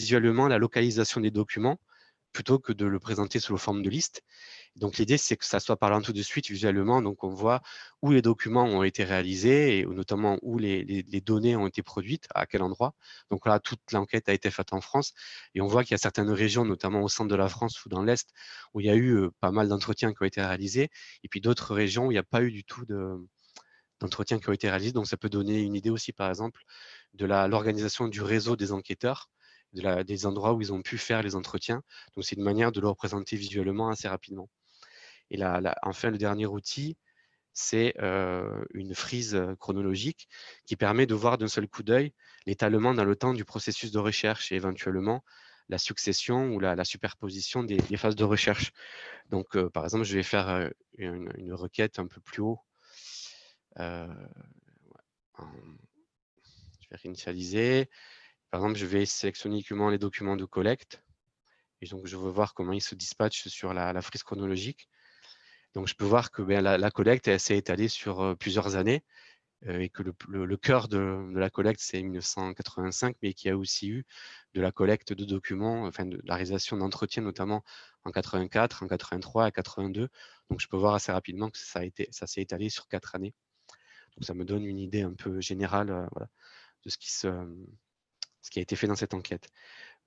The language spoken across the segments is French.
visuellement la localisation des documents plutôt que de le présenter sous la forme de liste. Donc, l'idée, c'est que ça soit parlant tout de suite visuellement. Donc, on voit où les documents ont été réalisés et notamment où les données ont été produites, à quel endroit. Donc, là, toute l'enquête a été faite en France et on voit qu'il y a certaines régions, notamment au centre de la France ou dans l'Est, où il y a eu pas mal d'entretiens qui ont été réalisés et puis d'autres régions où il n'y a pas eu du tout d'entretiens qui ont été réalisés. Donc, ça peut donner une idée aussi, par exemple, de l'organisation du réseau des enquêteurs, des endroits où ils ont pu faire les entretiens. Donc, c'est une manière de le représenter visuellement assez rapidement. Et enfin, le dernier outil, c'est une frise chronologique qui permet de voir d'un seul coup d'œil l'étalement dans le temps du processus de recherche et éventuellement la succession ou la superposition des phases de recherche. Donc, par exemple, je vais faire une requête un peu plus haut. Je vais réinitialiser. Par exemple, je vais sélectionner uniquement les documents de collecte. Et donc, je veux voir comment ils se dispatchent sur la frise chronologique. Donc, je peux voir que la collecte s'est étalée sur plusieurs années et que le cœur de la collecte, c'est 1985, mais qu'il y a aussi eu de la collecte de documents, enfin de la réalisation d'entretiens, notamment en 84, en 83 et 82. Donc, je peux voir assez rapidement que ça s'est étalé sur 4 années. Donc, ça me donne une idée un peu générale voilà, de ce qui a été fait dans cette enquête.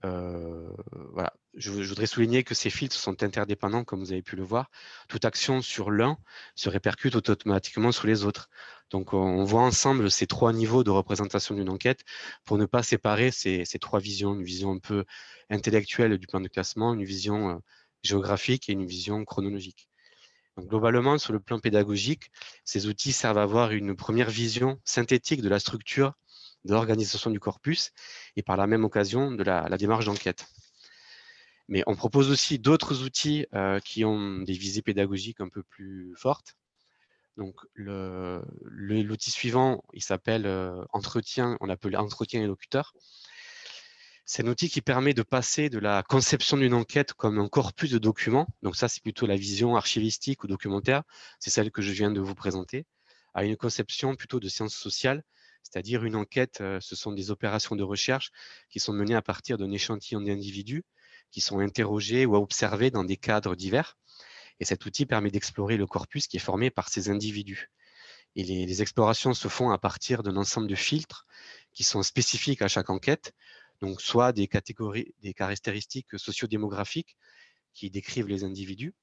Voilà. Je voudrais souligner que ces filtres sont interdépendants, comme vous avez pu le voir. Toute action sur l'un se répercute automatiquement sur les autres. Donc, on voit ensemble ces 3 niveaux de représentation d'une enquête pour ne pas séparer ces 3 visions, une vision un peu intellectuelle du plan de classement, une vision géographique et une vision chronologique. Donc, globalement, sur le plan pédagogique, ces outils servent à avoir une première vision synthétique de la structure de l'organisation du corpus et par la même occasion de la démarche d'enquête. Mais on propose aussi d'autres outils qui ont des visées pédagogiques un peu plus fortes. Donc, l'outil suivant, il s'appelle entretien, on appelle entretien et locuteur. C'est un outil qui permet de passer de la conception d'une enquête comme un corpus de documents, donc ça c'est plutôt la vision archivistique ou documentaire, c'est celle que je viens de vous présenter, à une conception plutôt de sciences sociales, c'est-à-dire une enquête, ce sont des opérations de recherche qui sont menées à partir d'un échantillon d'individus qui sont interrogés ou observés dans des cadres divers. Et cet outil permet d'explorer le corpus qui est formé par ces individus. Et les explorations se font à partir d'un ensemble de filtres qui sont spécifiques à chaque enquête, donc soit des caractéristiques sociodémographiques qui décrivent les individus,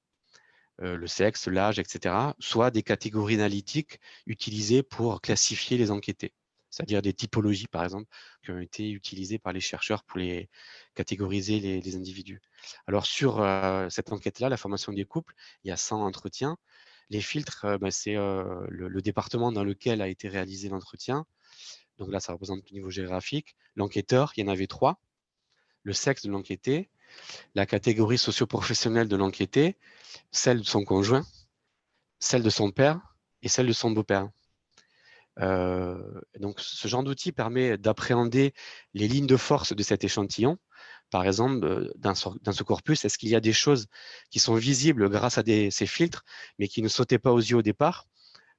le sexe, l'âge, etc., soit des catégories analytiques utilisées pour classifier les enquêtés, c'est-à-dire des typologies, par exemple, qui ont été utilisées par les chercheurs pour les catégoriser les individus. Alors, sur cette enquête-là, la formation des couples, il y a 100 entretiens. Les filtres, c'est le département dans lequel a été réalisé l'entretien. Donc là, ça représente le niveau géographique. L'enquêteur, il y en avait 3. Le sexe de l'enquêté, la catégorie socio-professionnelle de l'enquêté, celle de son conjoint, celle de son père et celle de son beau-père. Donc, ce genre d'outil permet d'appréhender les lignes de force de cet échantillon. Par exemple, dans ce corpus, est-ce qu'il y a des choses qui sont visibles grâce à ces filtres, mais qui ne sautaient pas aux yeux au départ?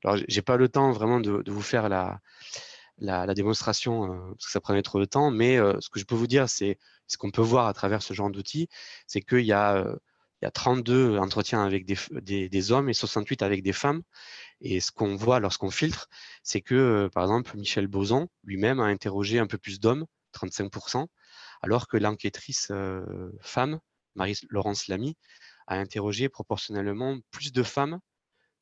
Alors, je n'ai pas le temps vraiment de vous faire la démonstration, parce que ça prenait trop de temps, mais ce que je peux vous dire, c'est ce qu'on peut voir à travers ce genre d'outil, c'est qu'il y a 32 entretiens avec des hommes et 68 avec des femmes. Et ce qu'on voit lorsqu'on filtre, c'est que, par exemple, Michel Boson lui-même a interrogé un peu plus d'hommes, 35%, alors que l'enquêtrice femme, Marie-Laurence Lamy, a interrogé proportionnellement plus de femmes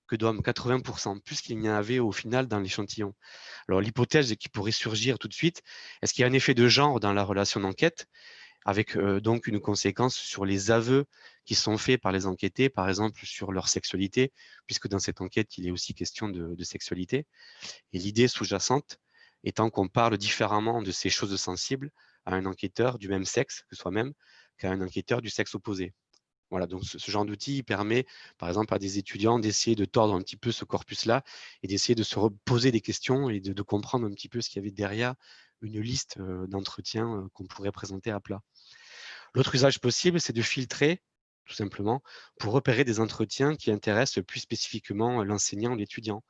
que d'hommes, 80%, plus qu'il n'y en avait au final dans l'échantillon. Alors l'hypothèse qui pourrait surgir tout de suite, est-ce qu'il y a un effet de genre dans la relation d'enquête, avec donc une conséquence sur les aveux qui sont faits par les enquêtés, par exemple sur leur sexualité, puisque dans cette enquête, il est aussi question de sexualité. Et l'idée sous-jacente étant qu'on parle différemment de ces choses sensibles à un enquêteur du même sexe que soi-même qu'à un enquêteur du sexe opposé. Voilà, donc ce genre d'outil permet, par exemple, à des étudiants d'essayer de tordre un petit peu ce corpus-là et d'essayer de se poser des questions et de comprendre un petit peu ce qu'il y avait derrière une liste d'entretiens qu'on pourrait présenter à plat. L'autre usage possible, c'est de filtrer, tout simplement, pour repérer des entretiens qui intéressent plus spécifiquement l'enseignant ou l'étudiant.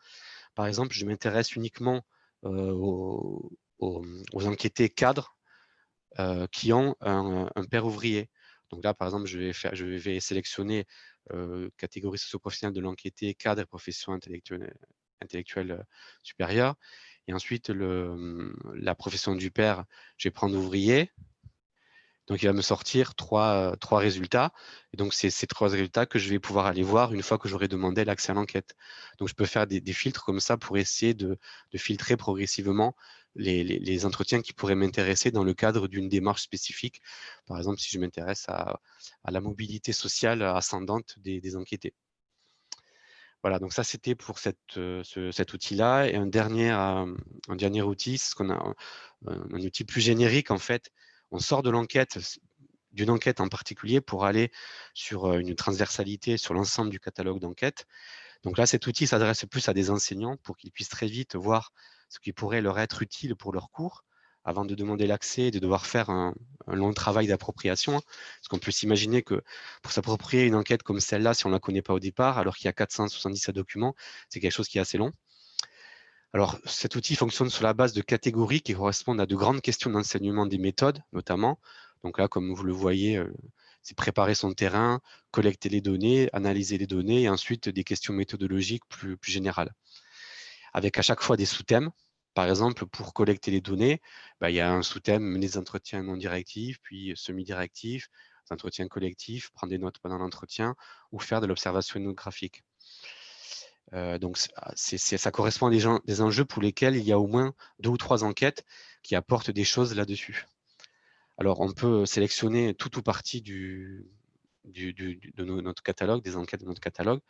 Par exemple, je m'intéresse uniquement aux enquêtés cadres qui ont un pair ouvrier. Donc là, par exemple, je vais sélectionner catégorie socio-professionnelle de l'enquêté, cadre et profession intellectuelle supérieure. Et ensuite, la profession du pair, je vais prendre ouvrier. Donc, il va me sortir trois résultats. Et donc, c'est ces 3 résultats que je vais pouvoir aller voir une fois que j'aurai demandé l'accès à l'enquête. Donc, je peux faire des filtres comme ça pour essayer de filtrer progressivement les entretiens qui pourraient m'intéresser dans le cadre d'une démarche spécifique. Par exemple, si je m'intéresse à la mobilité sociale ascendante des enquêtés. Voilà, donc ça, c'était pour cet outil-là. Et un dernier outil, c'est ce qu'on a un outil plus générique, en fait. On sort de l'enquête, d'une enquête en particulier pour aller sur une transversalité sur l'ensemble du catalogue d'enquête. Donc là, cet outil s'adresse plus à des enseignants pour qu'ils puissent très vite voir ce qui pourrait leur être utile pour leur cours avant de demander l'accès et de devoir faire un long travail d'appropriation. Parce qu'on peut s'imaginer que pour s'approprier une enquête comme celle-là, si on ne la connaît pas au départ, alors qu'il y a 477 documents, c'est quelque chose qui est assez long. Alors, cet outil fonctionne sur la base de catégories qui correspondent à de grandes questions d'enseignement des méthodes, notamment. Donc là, comme vous le voyez, c'est préparer son terrain, collecter les données, analyser les données, et ensuite des questions méthodologiques plus générales. Avec à chaque fois des sous-thèmes. Par exemple, pour collecter les données, il y a un sous-thème, mener des entretiens non directifs, puis semi-directifs, des entretiens collectifs, prendre des notes pendant l'entretien, ou faire de l'observation ethnographique. Donc, ça correspond à des enjeux pour lesquels il y a au moins 2 ou 3 enquêtes qui apportent des choses là-dessus. Alors, on peut sélectionner tout ou partie de notre catalogue, des enquêtes de notre catalogue.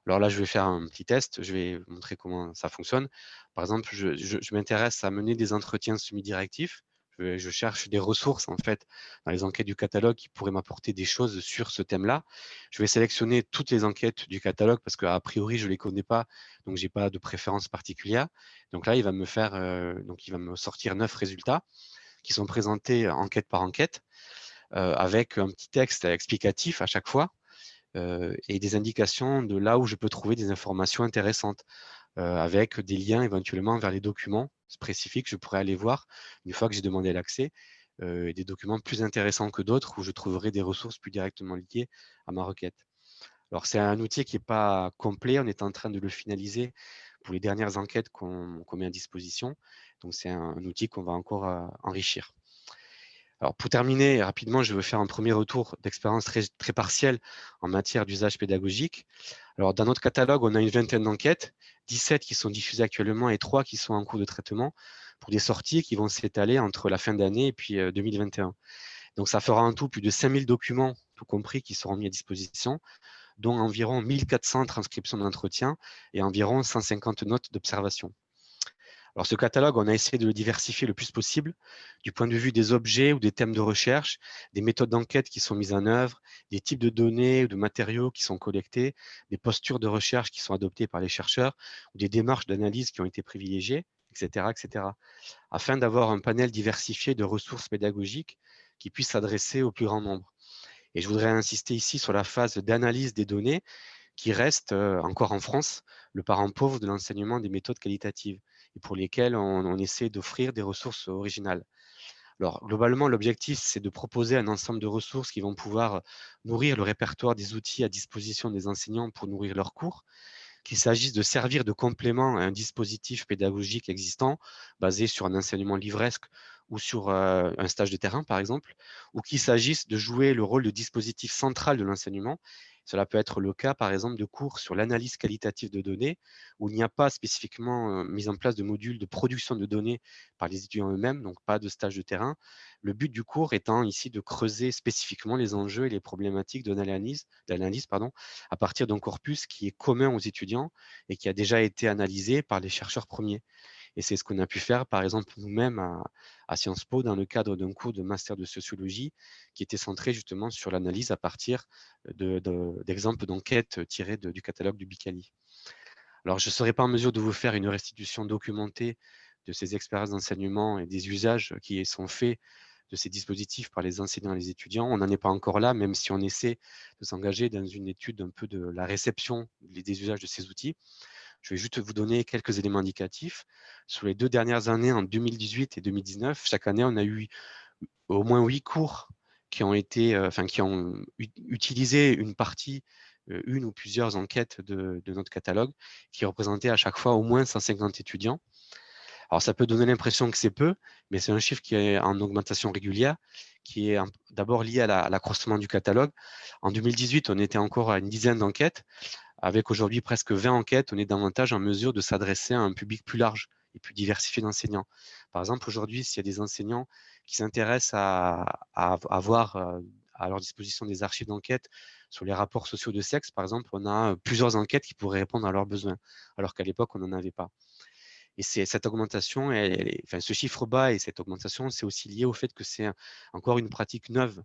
Alors là, je vais faire un petit test, je vais vous montrer comment ça fonctionne. Par exemple, je m'intéresse à mener des entretiens semi-directifs. Je cherche des ressources, en fait, dans les enquêtes du catalogue qui pourraient m'apporter des choses sur ce thème-là. Je vais sélectionner toutes les enquêtes du catalogue parce qu'a priori, je ne les connais pas, donc je n'ai pas de préférence particulière. Donc là, il va me sortir 9 résultats qui sont présentés enquête par enquête avec un petit texte explicatif à chaque fois et des indications de là où je peux trouver des informations intéressantes avec des liens éventuellement vers les documents spécifiques que je pourrais aller voir une fois que j'ai demandé l'accès, des documents plus intéressants que d'autres où je trouverai des ressources plus directement liées à ma requête. Alors, c'est un outil qui n'est pas complet, on est en train de le finaliser pour les dernières enquêtes qu'on met à disposition. Donc, c'est un outil qu'on va encore enrichir. Alors, pour terminer rapidement, je veux faire un premier retour d'expérience très partiel en matière d'usage pédagogique. Alors, dans notre catalogue, on a une vingtaine d'enquêtes, 17 qui sont diffusées actuellement et 3 qui sont en cours de traitement pour des sorties qui vont s'étaler entre la fin d'année et puis 2021. Donc, ça fera en tout plus de 5000 documents, tout compris, qui seront mis à disposition, dont environ 1400 transcriptions d'entretien et environ 150 notes d'observation. Alors, ce catalogue, on a essayé de le diversifier le plus possible du point de vue des objets ou des thèmes de recherche, des méthodes d'enquête qui sont mises en œuvre, des types de données ou de matériaux qui sont collectés, des postures de recherche qui sont adoptées par les chercheurs ou des démarches d'analyse qui ont été privilégiées, etc., etc., afin d'avoir un panel diversifié de ressources pédagogiques qui puissent s'adresser au plus grand nombre. Et je voudrais insister ici sur la phase d'analyse des données qui reste encore en France le parent pauvre de l'enseignement des méthodes qualitatives et pour lesquelles on essaie d'offrir des ressources originales. Alors, globalement, l'objectif, c'est de proposer un ensemble de ressources qui vont pouvoir nourrir le répertoire des outils à disposition des enseignants pour nourrir leurs cours, qu'il s'agisse de servir de complément à un dispositif pédagogique existant basé sur un enseignement livresque ou sur un stage de terrain, par exemple, ou qu'il s'agisse de jouer le rôle de dispositif central de l'enseignement. Cela peut être le cas, par exemple, de cours sur l'analyse qualitative de données, où il n'y a pas spécifiquement mis en place de modules de production de données par les étudiants eux-mêmes, donc pas de stage de terrain. Le but du cours étant ici de creuser spécifiquement les enjeux et les problématiques d'analyse à partir d'un corpus qui est commun aux étudiants et qui a déjà été analysé par les chercheurs premiers. Et c'est ce qu'on a pu faire, par exemple, nous-mêmes à Sciences Po, dans le cadre d'un cours de master de sociologie qui était centré justement sur l'analyse à partir d'exemples d'enquêtes tirés du catalogue du Bicali. Alors, je ne serai pas en mesure de vous faire une restitution documentée de ces expériences d'enseignement et des usages qui sont faits de ces dispositifs par les enseignants et les étudiants. On n'en est pas encore là, même si on essaie de s'engager dans une étude un peu de la réception des usages de ces outils. Je vais juste vous donner quelques éléments indicatifs. Sur les 2 dernières années, en 2018 et 2019, chaque année, on a eu au moins 8 cours qui ont été, qui ont utilisé une partie, une ou plusieurs enquêtes de notre catalogue, qui représentaient à chaque fois au moins 150 étudiants. Alors ça peut donner l'impression que c'est peu, mais c'est un chiffre qui est en augmentation régulière, qui est d'abord lié à l'accroissement du catalogue. En 2018, on était encore à une dizaine d'enquêtes. Avec aujourd'hui presque 20 enquêtes, on est davantage en mesure de s'adresser à un public plus large et plus diversifié d'enseignants. Par exemple, aujourd'hui, s'il y a des enseignants qui s'intéressent à avoir à leur disposition des archives d'enquête sur les rapports sociaux de sexe, par exemple, on a plusieurs enquêtes qui pourraient répondre à leurs besoins, alors qu'à l'époque, on n'en avait pas. Et cette augmentation, ce chiffre bas et cette augmentation, c'est aussi lié au fait que c'est encore une pratique neuve.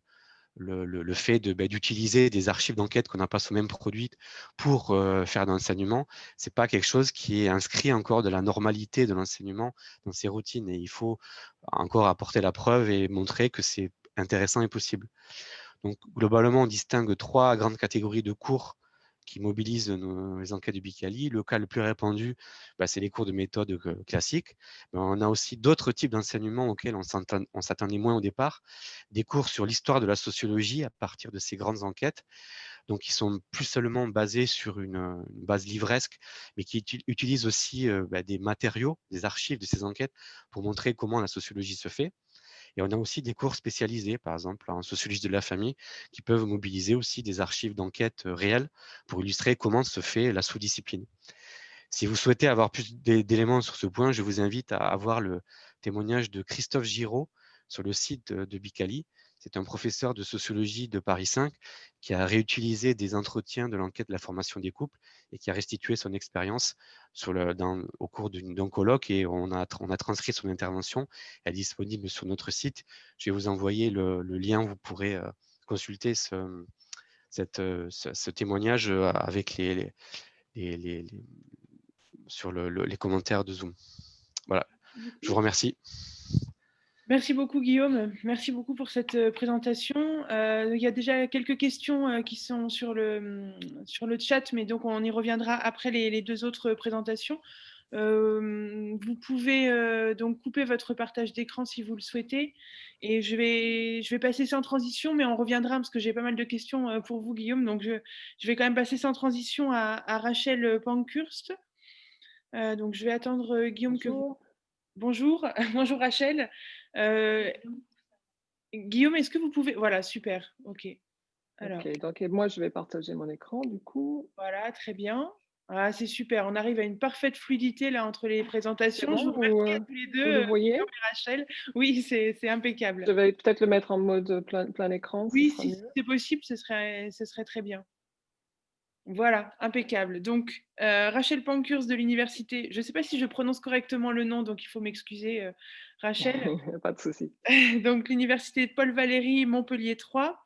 Le fait d'utiliser des archives d'enquête qu'on n'a pas soi-même produites pour faire de l'enseignement, c'est pas quelque chose qui est inscrit encore de la normalité de l'enseignement dans ses routines. Et il faut encore apporter la preuve et montrer que c'est intéressant et possible. Donc, globalement, on distingue 3 grandes catégories de cours qui mobilisent les enquêtes du Bicali. Le cas le plus répandu, c'est les cours de méthode classiques. Mais on a aussi d'autres types d'enseignements auxquels on s'attendait moins au départ. Des cours sur l'histoire de la sociologie à partir de ces grandes enquêtes, donc qui sont plus seulement basés sur une base livresque, mais qui utilisent aussi des matériaux, des archives de ces enquêtes pour montrer comment la sociologie se fait. Et on a aussi des cours spécialisés, par exemple en sociologie de la famille, qui peuvent mobiliser aussi des archives d'enquête réelles pour illustrer comment se fait la sous-discipline. Si vous souhaitez avoir plus d'éléments sur ce point, je vous invite à avoir le témoignage de Christophe Giraud sur le site de Bicali. C'est un professeur de sociologie de Paris 5 qui a réutilisé des entretiens de l'enquête de la formation des couples et qui a restitué son expérience au cours d'un colloque, et on a transcrit son intervention. Elle est disponible sur notre site. Je vais vous envoyer le lien où vous pourrez consulter ce témoignage avec les sur les commentaires de Zoom. Voilà, je vous remercie. Merci beaucoup Guillaume, merci beaucoup pour cette présentation. Il y a déjà quelques questions qui sont sur le chat, mais donc on y reviendra après les 2 autres présentations. Vous pouvez donc couper votre partage d'écran si vous le souhaitez, et je vais passer sans transition, mais on reviendra parce que j'ai pas mal de questions pour vous Guillaume, donc je vais quand même passer sans transition à Rachel Pankhurst. Donc je vais attendre Guillaume que vous... Bonjour, bonjour Rachel. Guillaume, est-ce que vous pouvez... Voilà, super, ok. Alors, Ok, donc moi je vais partager mon écran du coup. voilà, très bien. Ah, c'est super, on arrive à une parfaite fluidité là entre les présentations. Bon, Je vous remercie à tous les vous le deux, voyez? Guillaume et Rachel. Oui, c'est impeccable. Je vais peut-être le mettre en mode plein écran, ce Oui, sera si mieux. c'est possible, ce serait très bien. Voilà, impeccable. Donc, Rachel Pankhurst de l'université, je ne sais pas si je prononce correctement le nom, donc il faut m'excuser, Rachel. Pas de souci. Donc, l'université Paul Valéry, Montpellier 3.